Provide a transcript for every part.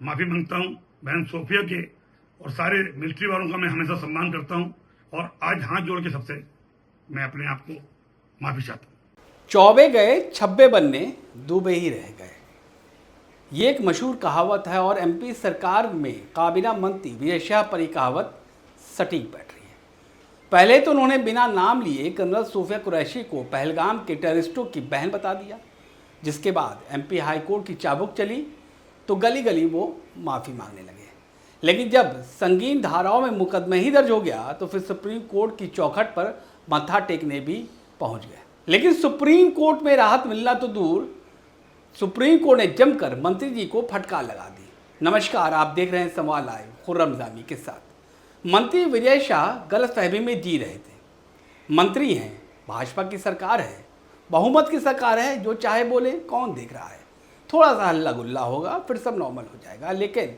माफी मांगता हूं। बहन सोफिया के और सारे मिलिट्री वालों का मैं हमेशा सम्मान करता हूं और आज हाथ जोड़ के सबसे मैं अपने आप को माफी चाहता हूं। चौबे गए छब्बे बनने, दुबे ही रह गए, ये एक मशहूर कहावत है और एमपी सरकार में काबीना मंत्री विजय शाह पर यह कहावत सटीक बैठ रही है। पहले तो उन्होंने बिना नाम लिए कर्नल सोफिया कुरैशी को पहलगाम के टेररिस्टों की बहन बता दिया, जिसके बाद एमपी हाईकोर्ट की चाबुक चली तो गली गली वो माफ़ी मांगने लगे। लेकिन जब संगीन धाराओं में मुकदमा ही दर्ज हो गया तो फिर सुप्रीम कोर्ट की चौखट पर मत्था टेकने भी पहुंच गए। लेकिन सुप्रीम कोर्ट में राहत मिलना तो दूर, सुप्रीम कोर्ट ने जमकर मंत्री जी को फटकार लगा दी। नमस्कार, आप देख रहे हैं संवाद लाइव खुर्रम निज़ामी के साथ। मंत्री विजय शाह गलतफहमी में जी रहे थे। मंत्री हैं, भाजपा की सरकार है, बहुमत की सरकार है, जो चाहे बोले, कौन देख रहा है। थोड़ा सा हल्ला गुल्ला होगा फिर सब नॉर्मल हो जाएगा। लेकिन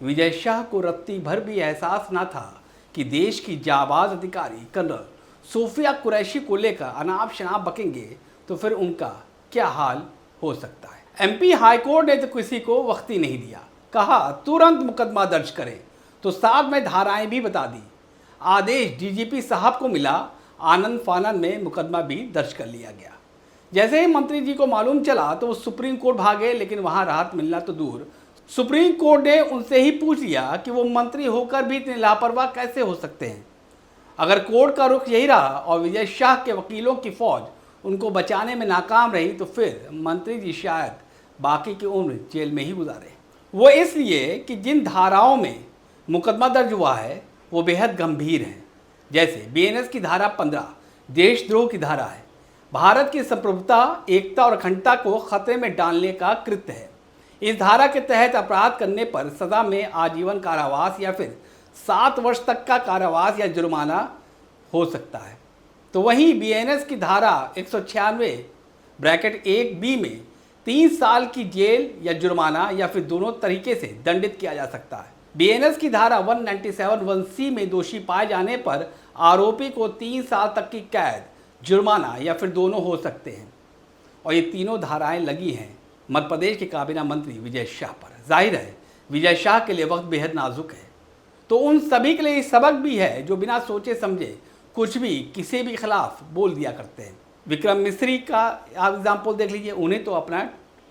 विजय शाह को रत्ती भर भी एहसास ना था कि देश की जाबाज अधिकारी कर्नल सोफिया कुरैशी को लेकर अनाप शनाप बकेंगे तो फिर उनका क्या हाल हो सकता है। एमपी हाईकोर्ट ने तो किसी को वक्त ही नहीं दिया, कहा तुरंत मुकदमा दर्ज करें, तो साथ में धाराएं भी बता दी। आदेश डीजीपी साहब को मिला, आनंद फानन में मुकदमा भी दर्ज कर लिया गया। जैसे ही मंत्री जी को मालूम चला तो वो सुप्रीम कोर्ट भागे, लेकिन वहां राहत मिलना तो दूर, सुप्रीम कोर्ट ने उनसे ही पूछ लिया कि वो मंत्री होकर भी इतने लापरवाह कैसे हो सकते हैं। अगर कोर्ट का रुख यही रहा और विजय शाह के वकीलों की फौज उनको बचाने में नाकाम रही तो फिर मंत्री जी शायद बाकी की उम्र जेल में ही गुजारे। वो इसलिए कि जिन धाराओं में मुकदमा दर्ज हुआ है वो बेहद गंभीर हैं। जैसे बीएनएस की धारा 15 देशद्रोह की धारा है, भारत की संप्रभुता, एकता और अखंडता को खतरे में डालने का कृत्य है। इस धारा के तहत अपराध करने पर सजा में आजीवन कारावास या फिर 7 वर्ष तक का कारावास या जुर्माना हो सकता है। तो वहीं बीएनएस की धारा 196(1)(b) में 3 साल की जेल या जुर्माना या फिर दोनों तरीके से दंडित किया जा सकता है। बीएनएस की धारा 197(1)(c) में दोषी पाए जाने पर आरोपी को 3 साल तक की कैद, जुर्माना या फिर दोनों हो सकते हैं। और ये तीनों धाराएं लगी हैं मध्य प्रदेश के काबीना मंत्री विजय शाह पर। जाहिर है विजय शाह के लिए वक्त बेहद नाजुक है, तो उन सभी के लिए सबक भी है जो बिना सोचे समझे कुछ भी किसी भी खिलाफ बोल दिया करते हैं। विक्रम मिस्री का आप एग्जाम्पल देख लीजिए, उन्हें तो अपना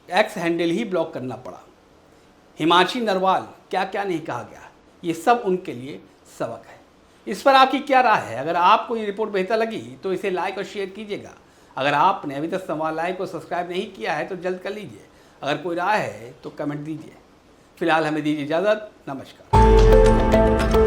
एक्स हैंडल ही ब्लॉक करना पड़ा। हिमांशी नरवाल, क्या क्या नहीं कहा गया, ये सब उनके लिए सबक है। इस पर आपकी क्या राय है? अगर आपको ये रिपोर्ट बेहतर लगी तो इसे लाइक और शेयर कीजिएगा। अगर आपने अभी तक संवाद लाइव को सब्सक्राइब नहीं किया है तो जल्द कर लीजिए। अगर कोई राय है तो कमेंट दीजिए। फिलहाल हमें दीजिए इजाज़त। नमस्कार।